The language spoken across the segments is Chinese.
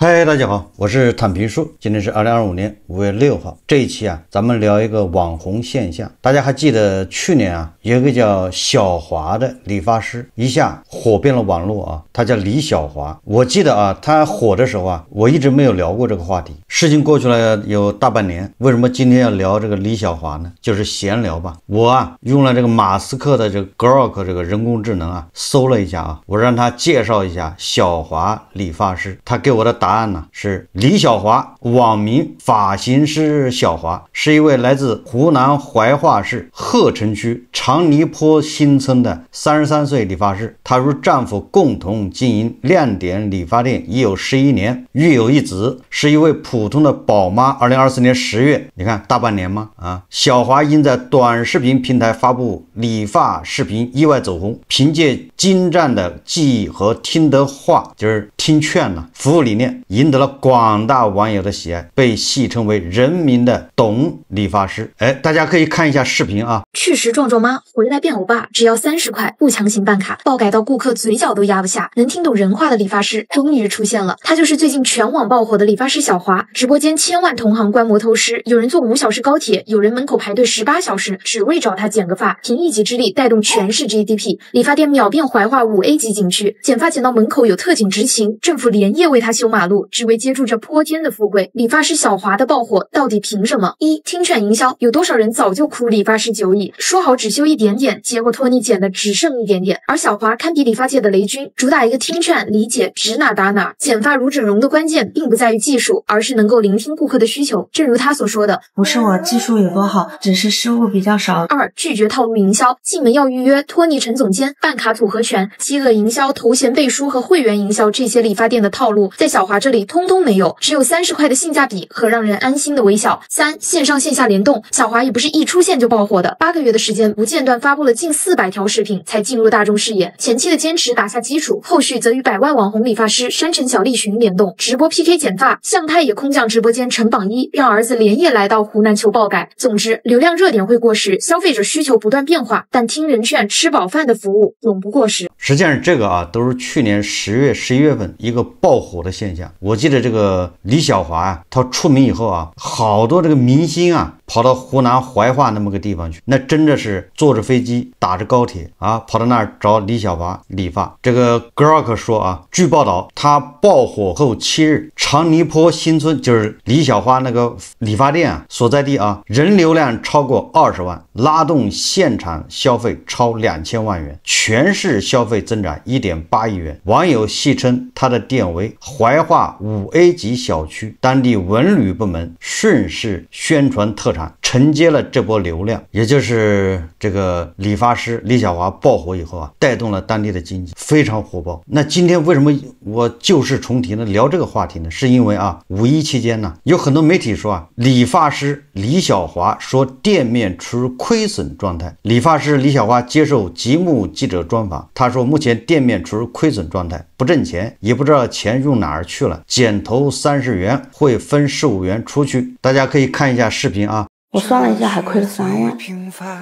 嗨，大家好，我是坦平叔。今天是2025年5月6号。这一期啊，咱们聊一个网红现象。大家还记得去年啊，有一个叫小华的理发师，一下火遍了网络啊。他叫李小华。我记得啊，他火的时候啊，我一直没有聊过这个话题。事情过去了有大半年，为什么今天要聊这个李小华呢？就是闲聊吧。我啊，用了这个马斯克的这个 Grok 这个人工智能啊，搜了一下啊，我让他介绍一下小华理发师。他给我的答案呢是李小华，网名发型师小华，是一位来自湖南怀化市鹤城区长泥坡新村的33岁理发师。她与丈夫共同经营亮点理发店已有11年，育有一子，是一位普通的宝妈。2024年10月，你看大半年吗？小华因在短视频平台发布理发视频意外走红，凭借精湛的技艺和听得话，就是听劝服务理念，赢得了广大网友的喜爱，被戏称为人民的董理发师。大家可以看一下视频啊。去时壮壮妈，回来变欧巴，只要30块，不强行办卡，爆改到顾客嘴角都压不下，能听懂人话的理发师终于出现了。他就是最近全网爆火的理发师小华。直播间千万同行观摩偷师，有人坐5小时高铁，有人门口排队18小时，只为找他剪个发，凭一己之力带动全市 GDP。理发店秒变怀化5A 级景区，剪发剪到门口有特警执勤，政府连夜为他修马路，只为接住这泼天的富贵。理发师小华的爆火到底凭什么？一、听劝营销，有多少人早就哭理发师久矣，说好只修一点点，结果托你剪的只剩一点点。而小华堪比理发界的雷军，主打一个听劝、理解、指哪打哪。剪发如整容的关键并不在于技术，而是能够聆听顾客的需求。正如他所说的，不是我技术有多好，只是失误比较少。二、拒绝套路营销，进门要预约，托尼陈总监，办卡组合拳，饥饿营销、头衔背书和会员营销，这些理发店的套路在小华这里通通没有，只有30块的性价比和让人安心的微笑。三、线上线下联动，小华也不是一出现就爆火的，8个月的时间不间断发布了近400条视频才进入大众视野。前期的坚持打下基础，后续则与百万网红理发师山城小栗旬联动，直播 PK 剪发，向太也空降直播间成榜1，让儿子连夜来到湖南求爆改。总之，流量热点会过时，消费者需求不断变化，但听人劝吃饱饭的服务永不过时。实际上这个啊，都是去年10月、11月份一个爆火的现象。我记得这个李小华啊，他出名以后啊，好多这个明星啊，跑到湖南怀化那么个地方去，那真的是坐着飞机打着高铁啊，跑到那儿找李小华理发。这个 Grok 说啊，据报道，他爆火后7日，长泥坡新村就是李小华那个理发店啊所在地啊，人流量超过20万，拉动现场消费超2000万元，全市消费增长1.8亿元。网友戏称他的店为怀化5A 级小区，当地文旅部门顺势宣传特产，承接了这波流量。也就是这个理发师李小华爆火以后啊，带动了当地的经济，非常火爆。那今天为什么我旧事重提呢？聊这个话题呢，是因为啊，5·1期间呢，有很多媒体说啊，理发师李小华说店面处于亏损状态。理发师李小华接受极目记者专访，他说目前店面处于亏损状态，不挣钱，也不知道钱用哪儿去了，剪头30元会分15元出去。大家可以看一下视频啊。我算了一下，还亏了3万，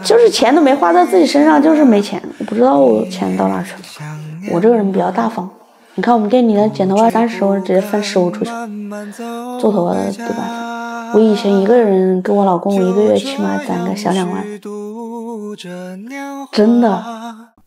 就是钱都没花在自己身上，就是没钱，我不知道我钱到哪去了。我这个人比较大方，你看我们给你的剪头发30，我直接分15出去，做头发的对吧？我以前一个人跟我老公，我一个月起码攒个小2万，真的。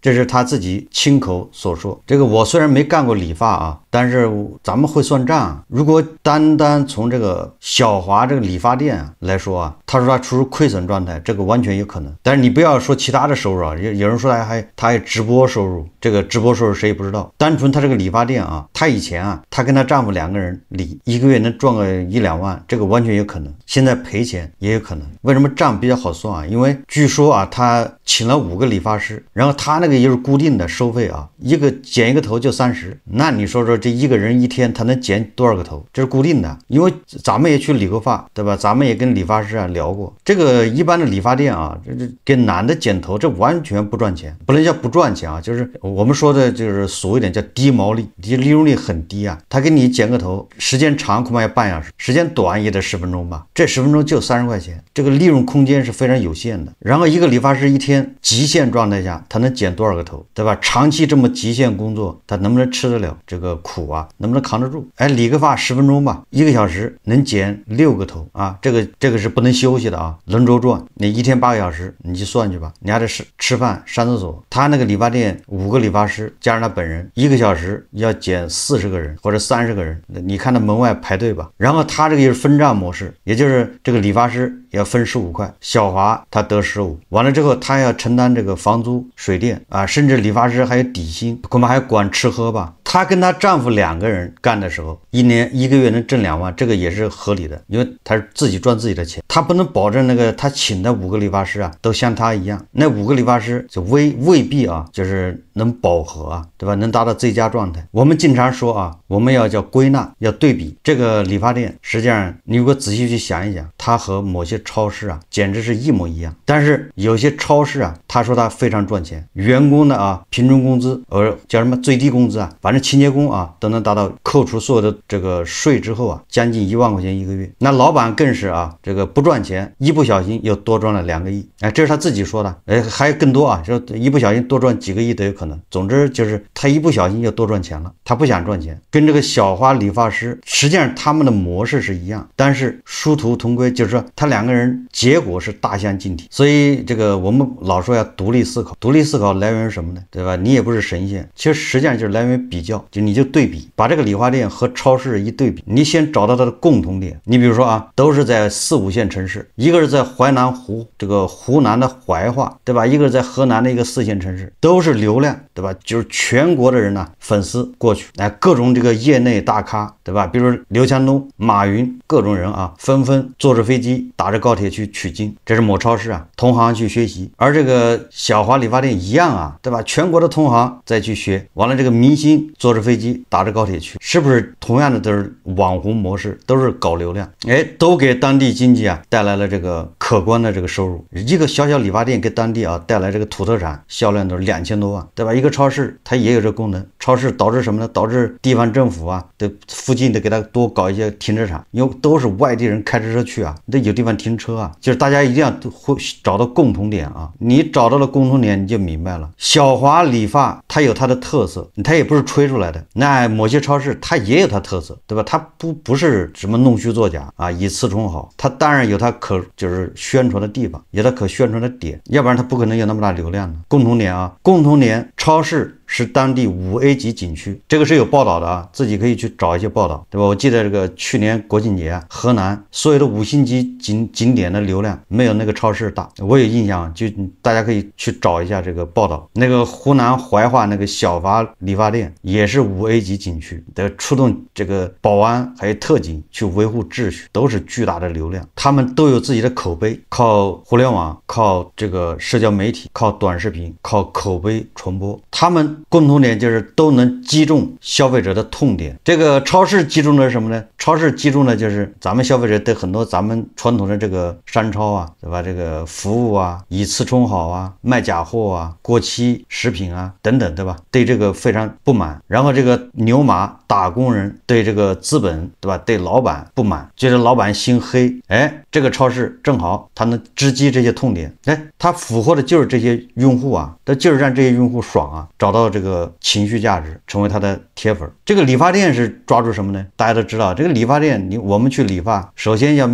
这是他自己亲口所说。这个我虽然没干过理发啊，但是咱们会算账。如果单单从这个小华这个理发店来说啊，他说他处于亏损状态，这个完全有可能。但是你不要说其他的收入啊，有人说他还直播收入，这个直播收入谁也不知道。单纯他这个理发店啊，他以前啊，他跟他丈夫2个人理，一个月能赚个1-2万，这个完全有可能。现在赔钱也有可能。为什么账比较好算啊？因为据说啊，他请了5个理发师，然后他那个也是固定的收费啊，剪一个头就30，那你说这一个人一天他能剪多少个头？这是固定的。因为咱们也去理过发，对吧？咱们也跟理发师啊聊过，这个一般的理发店啊，这给男的剪头，这完全不赚钱，不能叫不赚钱啊，就是我们说的就是所谓点叫低毛利，利润率很低啊。他给你剪个头，时间长恐怕要半小时，时间短也得10分钟吧，这10分钟就30块钱，这个利润空间是非常有限的。然后一个理发师一天极限状态下他能剪多少个头，对吧？长期这么极限工作，他能不能吃得了这个苦啊？能不能扛得住？哎，理个发10分钟吧，1个小时能剪6个头啊，这个是不能休息的啊，轮轴转，你一天8个小时，你去算去吧，你还得吃饭上厕所。他那个理发店5个理发师加上他本人，1个小时要剪40个人或者30个人，你看他门外排队吧。然后他这个就是分账模式，也就是这个理发师要分15块，小华他得15，完了之后他要承担这个房租、水电啊，甚至理发师还有底薪，恐怕还管吃喝吧。她跟她丈夫2个人干的时候，1个月能挣2万，这个也是合理的，因为她是自己赚自己的钱，她不能保证那个她请的5个理发师啊都像她一样，那5个理发师就未必啊，就是能饱和啊，对吧？能达到最佳状态。我们经常说啊，我们要叫归纳，要对比。这个理发店实际上你如果仔细去想一想，它和某些超市啊简直是一模一样。但是有些超市啊，他说他非常赚钱，员工的啊平均工资叫什么最低工资啊，反正清洁工啊都能达到扣除所有的这个税之后啊，将近1万块钱1个月。那老板更是啊，这个不赚钱，一不小心又多赚了2个亿。哎，这是他自己说的。哎，还有更多啊，就一不小心多赚几个亿都有可能。总之就是他一不小心又多赚钱了，他不想赚钱。跟这个小花理发师实际上他们的模式是一样，但是殊途同归，就是说他2个人结果是大相径庭。所以这个我们老说要独立思考，独立思考来源于什么呢？对吧？你也不是神仙，其实实际上就是来源于比较，就你就对比，把这个理发店和超市一对比，你先找到它的共同点。你比如说啊，都是在4、5线城市，一个是在淮南这个湖南的怀化，对吧？一个是在河南的一个4线城市，都是流量，对吧？就是全国的人呢，粉丝过去，哎，各种这个业内大咖，对吧？比如刘强东、马云，各种人啊，纷纷坐着飞机打着高铁去取经，这是某超市啊，同行去学习。而这个小华理发店一样啊，对吧？全国的同行再去学，完了这个明星坐着飞机打着高铁去，是不是同样的都是网红模式，都是搞流量？哎，都给当地经济啊带来了这个可观的这个收入。一个小小理发店给当地啊带来这个土特产销量都是2000多万，对吧？一个超市它也有这功能，超市导致什么呢？导致地方政府啊的附近得给它多搞一些停车场，因为都是外地人开着车去啊，得有地方停车啊。就是大家一定要会找到共同点啊，你找到了共同点，你就明白了。小华理发它有它的特色，它也不是吹出来的。那某些超市它也有它特色，对吧？它不是什么弄虚作假啊，以次充好，它当然有它就是宣传的地方，有它可宣传的点，要不然它不可能有那么大流量的。共同点啊，共同点，超市是当地5A 级景区，这个是有报道的啊，自己可以去找一些报道，对吧？我记得这个去年国庆节啊，河南所有的5星级景点的流量没有那个超市大，我有印象，就大家可以去找一下这个报道。那个湖南怀化那个小华理发店也是5A 级景区，得出动这个保安还有特警去维护秩序，都是巨大的流量，他们都有自己的口碑，靠互联网，靠这个社交媒体，靠短视频，靠口碑传播，他们共同点就是都能击中消费者的痛点。这个超市击中的是什么呢？超市击中的就是咱们消费者对很多咱们传统的这个商超啊，对吧？这个服务啊，以次充好啊，卖假货啊，过期食品啊等等，对吧？对这个非常不满。然后这个牛马打工人对这个资本，对吧？对老板不满，觉得老板心黑。哎，这个超市正好它能直击这些痛点。哎，它俘获的就是这些用户啊，它就是让这些用户爽啊，找到这个情绪价值，成为他的铁粉。这个理发店是抓住什么呢？大家都知道，这个理发店我们去理发，首先要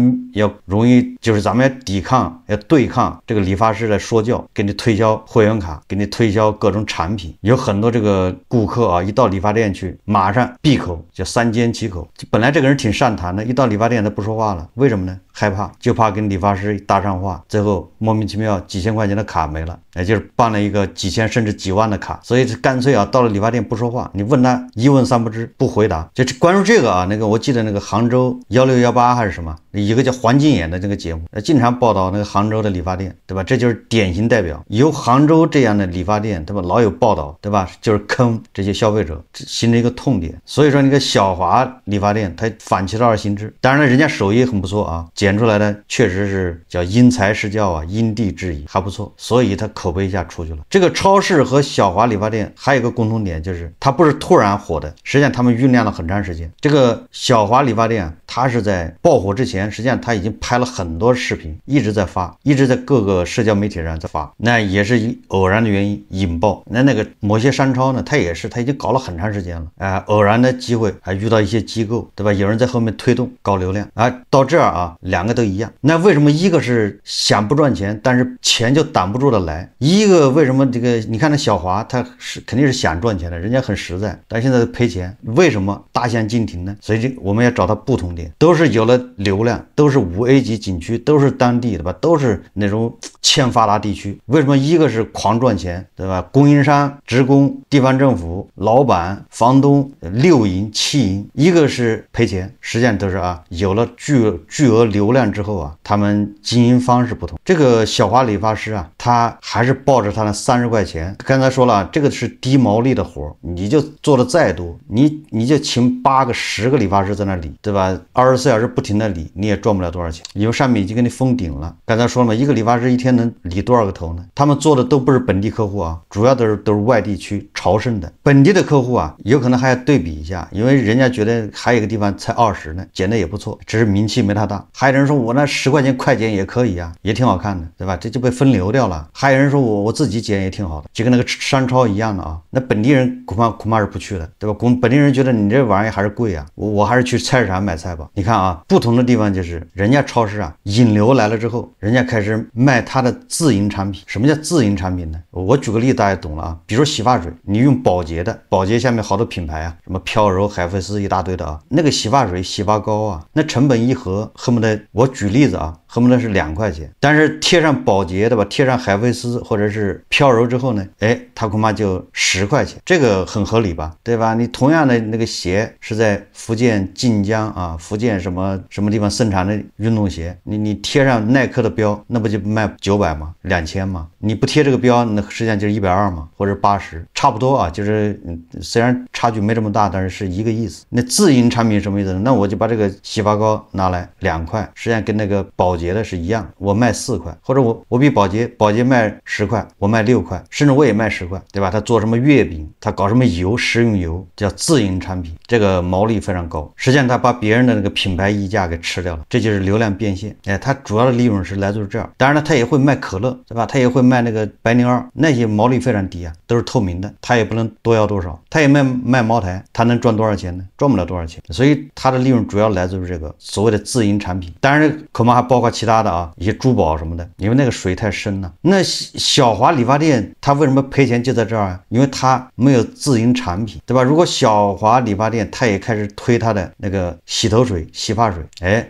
容易，就是咱们要抵抗，要对抗这个理发师的说教，给你推销会员卡，给你推销各种产品。有很多这个顾客啊，一到理发店去，马上闭口，叫3缄其口。本来这个人挺善谈的，一到理发店他不说话了，为什么呢？害怕，就怕跟理发师搭上话，最后莫名其妙几千块钱的卡没了，也就是办了一个几千甚至几万的卡。所以干脆啊，到了理发店不说话，你问他一问三不知，不回答。就关注这个啊，那个我记得那个杭州1618还是什么，一个叫黄金眼的这个节目，经常报道那个杭州的理发店，对吧？这就是典型代表，有杭州这样的理发店，对吧？老有报道，对吧？就是坑这些消费者，形成一个痛点。所以说那个小华理发店，它反其道而行之，当然了，人家手艺很不错啊，剪出来的确实是叫因材施教啊，因地制宜，还不错，所以它口碑一下出去了。这个超市和小华理发店还有一个共同点，就是它不是突然火的，实际上他们酝酿了很长时间。这个小华理发店他是在爆火之前，实际上他已经拍了很多视频，一直在发，一直在各个社交媒体上在发。那也是以偶然的原因引爆。那个某些商超呢，他也是他已经搞了很长时间了，偶然的机会还遇到一些机构，对吧？有人在后面推动搞流量啊，到这儿啊，两个都一样。那为什么一个是想不赚钱，但是钱就挡不住的来？一个为什么这个？你看那小华，他是肯定是想赚钱的，人家很实在，但现在赔钱，为什么大相径庭呢？所以我们要找到不同点，都是有了流量，都是5A 级景区，都是当地，对吧？都是那种欠发达地区，为什么一个是狂赚钱，对吧？供应商、职工、地方政府、老板、房东6赢7赢，一个是赔钱，实际上都是有了巨额流量之后他们经营方式不同。这个小华理发师他还是抱着他的30块钱，刚才说了，这个是低毛利的活，你就做的再多，你就请8个10个理发师在那理，对吧？24小时不停的理，你也赚不了多少钱，因为上面已经给你封顶了。刚才说了嘛，一个理发师一天能理多少个头呢？他们做的都不是本地客户主要都是外地区朝圣的。本地的客户有可能还要对比一下，因为人家觉得还有一个地方才20呢，剪的也不错，只是名气没他大。还有人说我那10块钱快剪也可以也挺好看的，对吧？这就被分流掉了。还有人说我自己剪也挺好的，就跟那个商超一样的那本地人恐怕是不去的，对吧？本地人觉得你这玩意还是贵我还是去菜市场买菜吧。你看不同的地方就是人家超市引流来了之后，人家开始卖他的自营产品。什么叫自营产品呢？我举个例子大家懂了比如说洗发水，你用宝洁的，宝洁下面好多品牌什么飘柔、海飞丝一大堆的那个洗发水、洗发膏那成本一盒恨不得，我举例子恨不得是2块钱，但是贴上宝洁的吧，贴上海飞丝或者是飘柔之后呢，它恐怕就10块钱，这个很合理吧，对吧？你同样的那个鞋是在福建晋江福建什么地方生产的运动鞋，你贴上耐克的标，那不就卖900吗？2000吗？你不贴这个标，那实际上就是120嘛，或者80，差不多就是虽然差距没这么大，但是一个意思。那自营产品什么意思呢？那我就把这个洗发膏拿来2块，实际上跟那个宝洁的是一样，我卖4块，或者我比宝洁卖10块，我卖6块，甚至我也卖10块，对吧？他做什么月饼，他搞什么油，食用油，叫自营产品，这个毛利非常高。实际上他把别人的那个品牌溢价给吃掉了，这就是流量变现。他主要的利润是来自于这儿。当然了，他也会卖可乐，对吧？他也会卖那个白牛二，那些毛利非常低都是透明的，他也不能多要多少。他也卖茅台，他能赚多少钱呢？赚不了多少钱。所以他的利润主要来自于这个所谓的自营产品。当然恐怕还包括其他的一些珠宝什么的，因为那个水太深了。那小华理发店他为什么赔钱就在这儿因为他没有自营产品，对吧？如果小华理发店他也开始推他的那个洗头水、洗发水，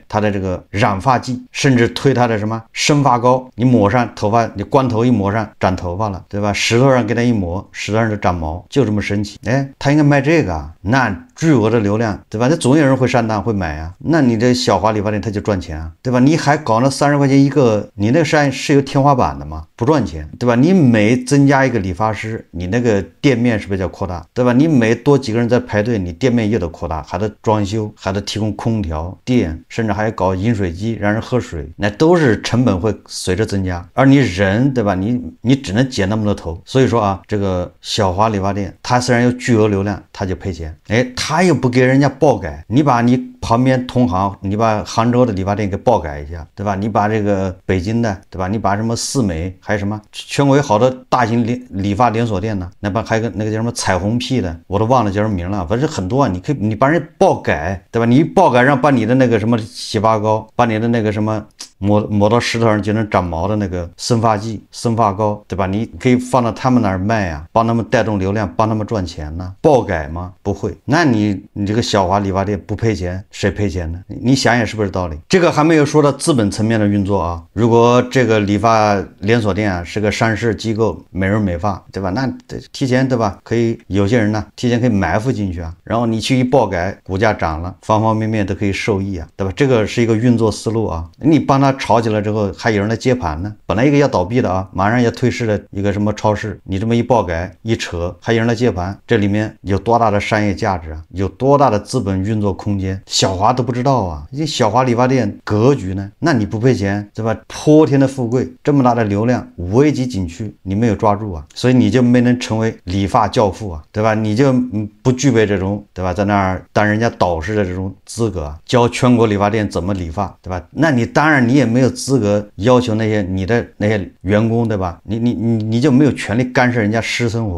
他的这个染发剂，甚至推他的什么生发膏，你抹上头发，你光头一抹上长头发了，对吧？石头上给他一抹，石头上就长毛，就这么神奇。他应该卖这个那巨额的流量，对吧？那总有人会上当会买那你这小华理发店他就赚钱对吧？你还搞那30块钱一个，你那个商业是有天花板的吗？不赚钱，对吧？你每增加一个理发师，你那个店面是不是叫扩大，对吧？你每多几个人在排队，你店面又得扩大，还得装修，还得提供空调、电，甚至还搞饮水机让人喝水，那都是成本会随着增加。而你人，对吧？你只能剪那么多头，所以说这个小华理发店，它虽然有巨额流量，它就赔钱。他又不给人家爆改，你把你旁边同行，你把杭州的理发店给爆改一下，对吧？你把这个北京的，对吧？你把什么四美，还有什么全国有好多大型理发连锁店呢，还有个那个叫什么彩虹屁的，我都忘了叫什么名了，反正很多你把人爆改，对吧？你一爆改让把你的那个什么洗发膏，把你的那个什么抹到石头上就能长毛的那个生发剂、生发膏，对吧？你可以放到他们那儿卖帮他们带动流量，帮他们赚钱呢。爆改吗？不会。那你这个小华理发店不赔钱，谁赔钱呢？你想想是不是道理？这个还没有说到资本层面的运作如果这个理发连锁店是个上市机构，美容美发，对吧？那提前，对吧？可以有些人呢提前可以埋伏进去然后你去一爆改，股价涨了，方方面面都可以受益对吧？这个是一个运作思路你帮他他吵起来之后，还有人来接盘呢。本来一个要倒闭的啊，马上要退市的一个什么超市，你这么一爆改一扯，还有人来接盘，这里面有多大的商业价值啊？有多大的资本运作空间？小华都不知道啊！这小华理发店格局呢？那你不赔钱对吧？泼天的富贵，这么大的流量，5 A 级景区你没有抓住啊，所以你就没能成为理发教父啊，对吧？你就不具备这种对吧，在那儿当人家导师的这种资格啊，教全国理发店怎么理发，对吧？那你当然你也没有资格要求那些你的那些员工，对吧？你就没有权利干涉人家私生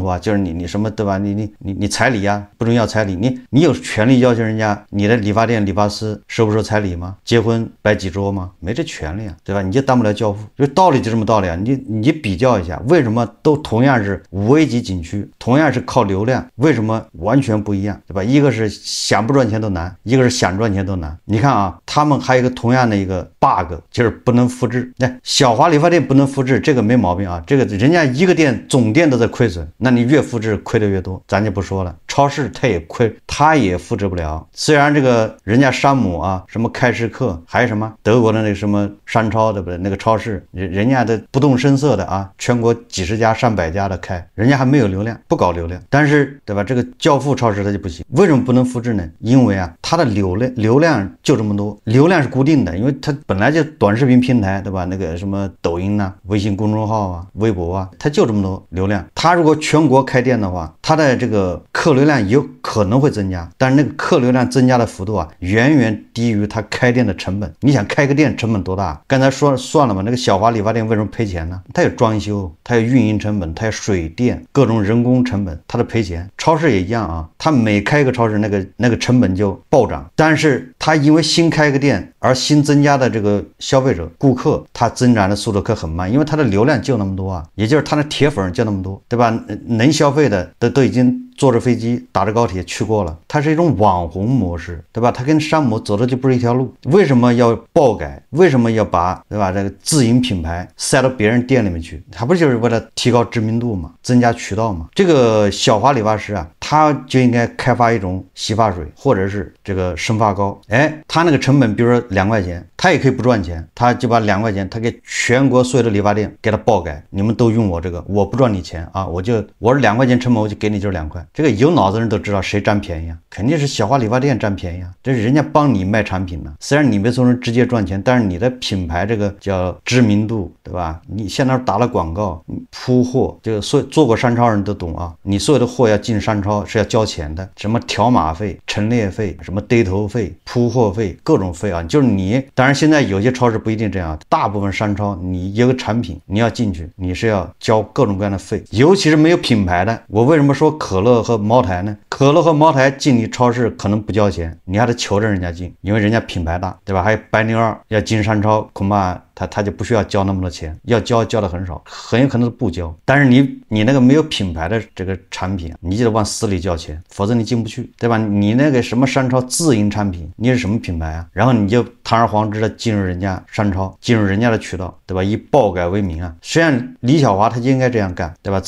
活啊，就是你什么对吧？你彩礼啊，不准要彩礼，你有权利要求人家你的理发店理发师收不收彩礼吗？结婚摆几桌吗？没这权利啊，对吧？你就当不了教父，就道理就这么道理啊。你比较一下，为什么都同样是5 A 级景区，同样是靠流量，为什么完全不一样，对吧？一个是想不赚钱都难，一个是想赚钱都难。你看啊，他们还有一个同样的一个 bug， 就是不能复制。小华理发店不能复制，这个没毛病啊，这个人家一个店总店都在亏损，那你越复制亏的越多，咱就不说了。超市它也亏，它也复制不了。虽然这个人家山姆啊，什么开市客，还有什么德国的那个什么商超，对不对？那个超市人家的不动声色的啊，全国几十家上百家的开，人家还没有流量，不搞流量。但是对吧，这个教父超市它就不行。为什么不能复制呢？因为啊，它的流量就这么多，流量是固定的，因为它本来就短视频平台，对吧？那个什么抖音啊、微信公众号啊、微博啊，它就这么多流量。它如果全国开店的话，它的这个客流量有可能会增加，但是那个客流量增加的幅度啊，远远低于它开店的成本。你想开个店成本多大？刚才说算了嘛，那个小华理发店为什么赔钱呢？它有装修，它有运营成本，它有水电，各种人工成本，它的赔钱。超市也一样啊，它每开一个超市，那个成本就暴涨，但是它因为新开一个店而新增加的这个消费者顾客，它增长的速度可很慢，因为它的流量就那么多啊，也就是它的铁粉就那么多，对吧？能消费的都已经坐着飞机打着高铁去过了，它是一种网红模式，对吧？它跟山姆走的就不是一条路。为什么要爆改？为什么要把对吧这个自营品牌塞到别人店里面去？它不就是为了提高知名度嘛，增加渠道嘛？这个小华理发师啊，他就应该开发一种洗发水或者是这个生发膏。他那个成本比如说2块钱，他也可以不赚钱，他就把2块钱他给全国所有的理发店给他爆改，你们都用我这个，我不赚你钱啊，我是2块钱成本，我就给你就是2块。这个有脑子人都知道谁占便宜啊，肯定是小华理发店占便宜啊，这是人家帮你卖产品呢。虽然你没从人直接赚钱，但是你的品牌这个叫知名度，对吧？你现在打了广告，铺货，这个做过商超人都懂啊，你所有的货要进商超是要交钱的，什么条码费、陈列费、什么堆头费、铺货费，各种费啊。就是你，当然现在有些超市不一定这样，大部分商超你有个产品你要进去，你是要交各种各样的费，尤其是没有品牌的。我为什么说可乐和茅台呢？可乐和茅台进你超市可能不交钱，你还得求着人家进，因为人家品牌大，对吧？还有白牛二要进商超，恐怕他就不需要交那么多钱，要交的很少，很有可能是不交。但是你那个没有品牌的这个产品，你就得往死里交钱，否则你进不去，对吧？你那个什么商超自营产品，你是什么品牌啊？然后你就堂而皇之的进入人家商超，进入人家的渠道，对吧？以爆改为名啊！实际上李小华他就应该这样干，对吧？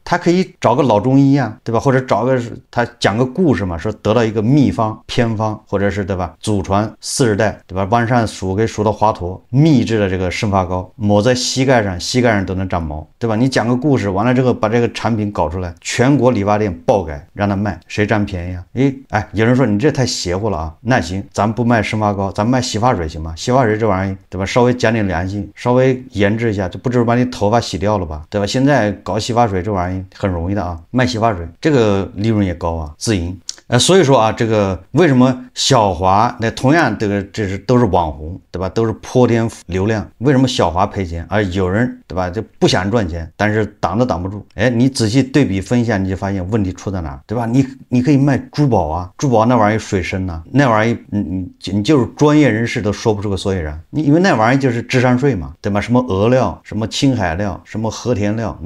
他可以找个老中医啊，对吧？或者找个他讲个故事嘛，说得到一个秘方偏方，或者是对吧？祖传40代，对吧？往上数给数到华佗，秘制的这个生发膏抹在膝盖上都能长毛，对吧？你讲个故事完了之后，把这个产品搞出来，全国理发店爆改让他卖，谁占便宜啊？有人说你这太邪乎了啊！那行，咱不卖生发膏，咱卖洗发水行吗？洗发水这玩意儿，对吧？稍微讲点良心，稍微研制一下，就不就是把你头发洗掉了吧，对吧？现在搞洗发水这玩意儿很容易的啊，卖洗发水这个利润也高啊，自营。所以说啊，这个为什么小华那同样这都是网红，对吧？都是泼天流量，为什么小华赔钱，而有人对吧就不想赚钱，但是挡都挡不住。你仔细对比分析一下，你就发现问题出在哪，对吧？你可以卖珠宝啊，珠宝那玩意儿水深啊，那玩意儿你就是专业人士都说不出个所以然，因为那玩意儿就是智商税嘛，对吧？什么俄料，什么青海料，什么和田料，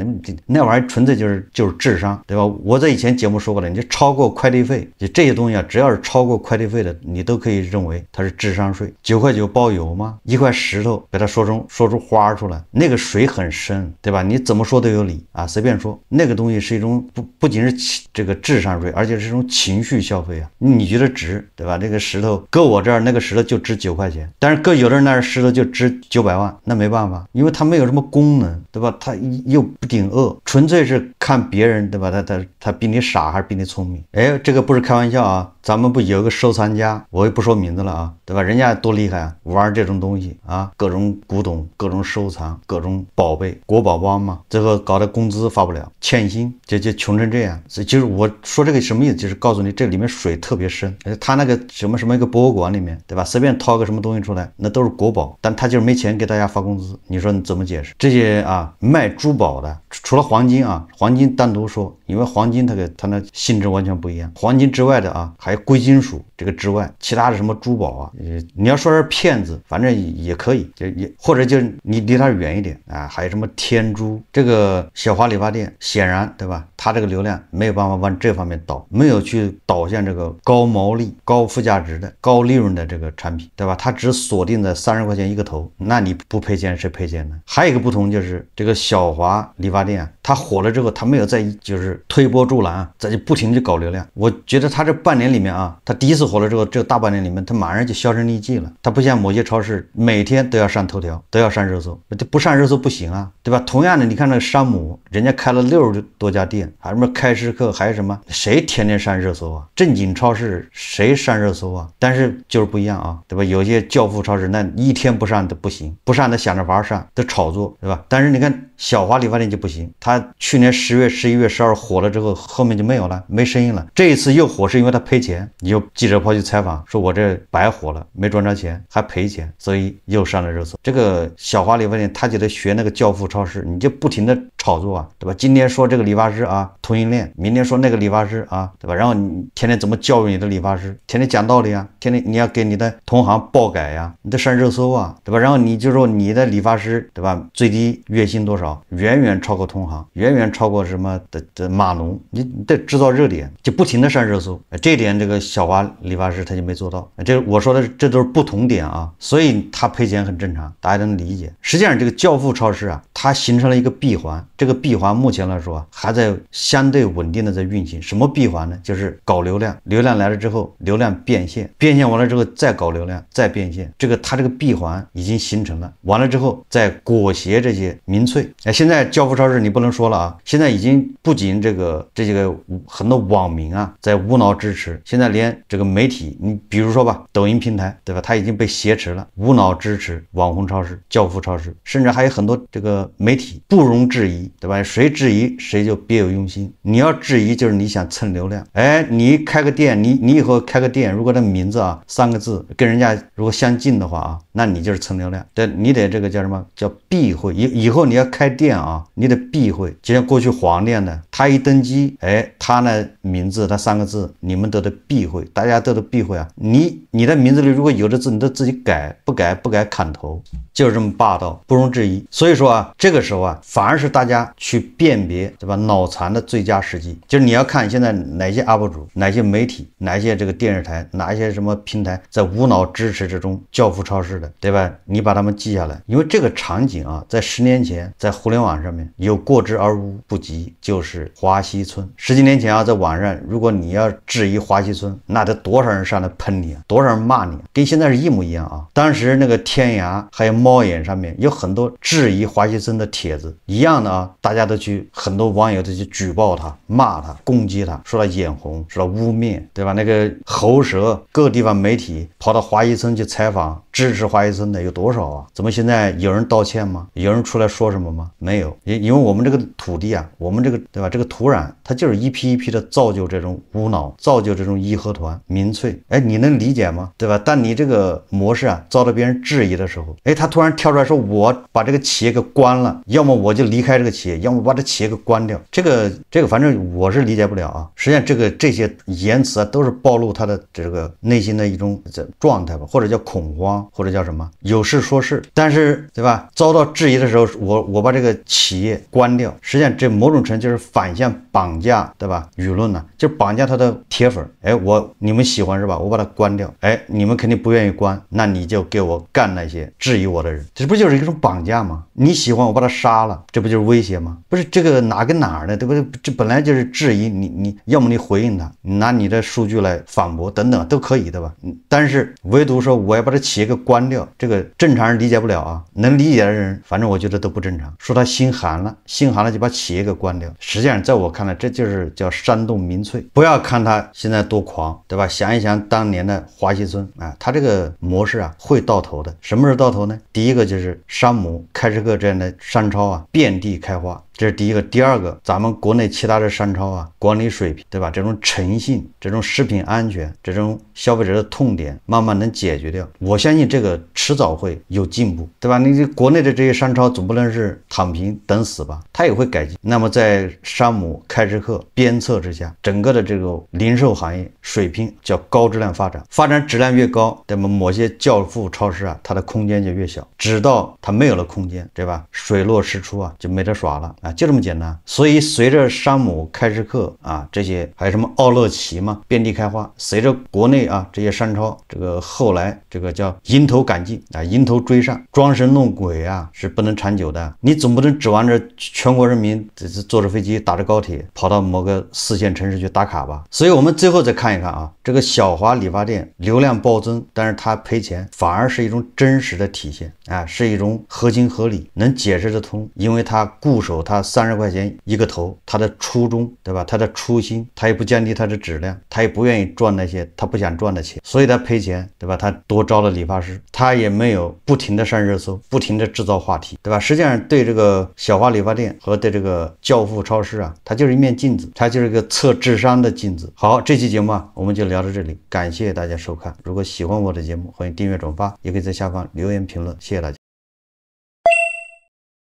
那玩意儿纯粹就是智商，对吧？我在以前节目说过了，你就超过快递费，就这些东西啊，只要是超过快递费的，你都可以认为它是智商税。9.9块包邮吗？一块石头给它说出花出来，那个水很深，对吧？你怎么说都有理啊，随便说。那个东西是一种不仅是这个智商税，而且是一种情绪消费啊。你觉得值，对吧？这个石头搁我这儿，那个石头就值9块钱，但是搁有的人那儿石头就值900万，那没办法，因为它没有什么功能，对吧？它又不顶饿，纯粹是看别人，对吧？他比你傻还是比你聪明？哎，这个不是开玩笑啊。咱们不有个收藏家，我也不说名字了啊，对吧？人家多厉害啊，玩这种东西啊，各种古董，各种收藏，各种宝贝，国宝帮嘛，最后搞得工资发不了，欠薪，就穷成这样。所以就是我说这个什么意思，就是告诉你这里面水特别深。他那个什么一个博物馆里面，对吧？随便掏个什么东西出来，那都是国宝，但他就是没钱给大家发工资。你说你怎么解释？这些啊卖珠宝的，除了黄金啊，黄金单独说，因为黄金它那性质完全不一样。黄金之外的啊，还有贵金属这个之外，其他的什么珠宝啊，你要说是骗子，反正也可以，或者就是你离他远一点啊。还有什么天珠，这个小华理发店显然，对吧？他这个流量没有办法往这方面导，没有去导向这个高毛利、高附加值的、高利润的这个产品，对吧？他只锁定在30块钱一个头，那你不赔钱谁赔钱呢？还有一个不同就是这个小华理发店啊，它火了之后，它没有再就是推波助澜，再就不停地搞流量。我觉得它这半年里面啊，它第一次火了之后，这大半年里面，它马上就销声匿迹了。它不像某些超市每天都要上头条，都要上热搜，这不上热搜不行啊，对吧？同样的，你看那个山姆，人家开了60多家店，还什么开市客，还有什么，谁天天上热搜啊？正经超市谁上热搜啊？但是就是不一样啊，对吧？有些教父超市那一天不上都不行，不上的想着法上，都炒作，对吧？但是你看小华理发店就不行，他去年10月、11月、12火了之后，后面就没有了，没声音了。这一次又火是因为他赔钱，有记者跑去采访说，我这白火了，没赚着钱，还赔钱，所以又上了热搜。这个小华理发店他就得学那个教父超市，你就不停的炒作啊，对吧？今天说这个理发师啊同性恋，明天说那个理发师啊，对吧？然后你天天怎么教育你的理发师，天天讲道理啊，天天你要给你的同行爆改呀，你得上热搜啊，对吧？然后你就说你的理发师，对吧？最低月薪多少，远远超过同行，远远超过什么的码农，你得制造热点，就不停的上热搜。这一点这个小华理发师他就没做到。这我说的这都是不同点啊，所以他赔钱很正常，大家都能理解。实际上这个教父超市啊，它形成了一个闭环，这个闭环目前来说还在相对稳定的在运行。什么闭环呢？就是搞流量，流量来了之后，流量变现，变现完了之后再搞流量，再变现，它这个闭环已经形成了。完了之后再裹挟这些民粹。现在教父超市你不能说了啊，现在已经不仅这几个很多网民啊在无脑支持，现在连这个媒体，你比如说吧，抖音平台，对吧？它已经被挟持了，无脑支持网红超市、教父超市，甚至还有很多这个媒体不容置疑，对吧？谁质疑谁就别有用心。你要质疑就是你想蹭流量。你开个店，你以后开个店，如果这名字啊3个字跟人家如果相近的话啊，那你就是蹭流量。你得这个叫什么叫避讳，以后你要开店啊，你得避讳。就像过去黄店的，他一登基，他那名字他3个字，你们都得避讳，大家都得避讳啊。你的名字里如果有的字，你都自己改，不改砍头，就是这么霸道，不容置疑。所以说啊，这个时候啊，反而是大家去辨别，对吧？脑残的最佳时机，就是你要看现在哪些 UP 主、哪些媒体、哪些这个电视台、哪些什么平台在无脑支持这种教父超市的，对吧？你把他们记下来，因为这个场景啊，在10年前在互联网上面有过之而无不及，就是华西村。10几年前啊，在网上如果你要质疑华西村，那得多少人上来喷你啊，多少人骂你啊，跟现在是一模一样啊。当时那个天涯还有猫眼上面有很多质疑华西村的帖子一样的啊，大家都去，很多网友都去举报他、骂他、攻击他，说他眼红，说他污蔑，对吧？那个喉舌各地方媒体跑到华西村去采访支持华西村的有多少啊？怎么现在有人道歉吗？有人出来说什么吗？没有。因为我们这个土地啊，我们这个，对吧？这个土壤它就是一批一批的造就这种无脑，造就这种义和团民粹。你能理解吗？对吧？但你这个模式啊遭到别人质疑的时候，他突然跳出来说我把这个企业给关了，要么我就离开这个企业，要么把这企业给关掉。这个反正我是理解不了啊。实际上这些言辞啊都是暴露他的这个内心的一种状态吧，或者叫恐慌，或者叫什么有事说事。但是对吧，遭到质疑的时候，我把这个企业关掉，实际上这某种程度就是反向绑架，对吧？舆论呢，就绑架他的铁粉。哎，你们喜欢是吧？我把它关掉。哎，你们肯定不愿意关，那你就给我干那些质疑我的人，这不就是一种绑架吗？你喜欢我把他杀了，这不就是威胁吗？不是这个哪跟哪儿呢？对不对？这本来就是质疑你要么你回应他，你拿你的数据来反驳等等都可以的吧？但是唯独说我要把这企业给关掉，这个正常人理解不了啊。能理解的人，反正我觉得都不正常。说他心寒了就把企业给关掉，实际上在我看来，这就是叫煽动民粹。不要看他现在多狂，对吧？想一想当年的华西村啊，他这个模式啊会到头的。什么是到头呢？第一个就是山姆、开市客这样的商超啊遍地开花，这是第一个。第二个，咱们国内其他的商超啊，管理水平，对吧？这种诚信、这种食品安全、这种消费者的痛点，慢慢能解决掉。我相信这个迟早会有进步，对吧？你这国内的这些商超总不能是躺平等死吧？它也会改进。那么在山姆、开市客鞭策之下，整个的这个零售行业水平叫高质量发展质量越高，那么某些教父超市啊，它的空间就越小，直到它没有了空间，对吧？水落石出啊，就没得耍了啊，就这么简单。所以随着山姆、开市客啊这些，还有什么奥乐奇嘛，遍地开花，随着国内啊这些商超这个后来这个叫迎头赶进啊，迎头追上，装神弄鬼啊是不能长久的。你总不能指望着全国人民坐着飞机打着高铁跑到某个4线城市去打卡吧。所以我们最后再看一看啊，这个小华理发店流量暴增，但是它赔钱，反而是一种真实的体现啊，是一种合情合理，能解释得通。因为他固守他30块钱一个头，他的初衷，对吧？他的初心，他也不降低他的质量，他也不愿意赚那些他不想赚的钱，所以他赔钱，对吧？他多招了理发师，他也没有不停的上热搜，不停的制造话题，对吧？实际上对这个小华理发店和对这个教父超市啊，它就是一面镜子，它就是一个测智商的镜子。好，这期节目啊，我们就聊到这里，感谢大家收看。如果喜欢我的节目，欢迎订阅转发，也可以在下方留言评论，谢谢大家。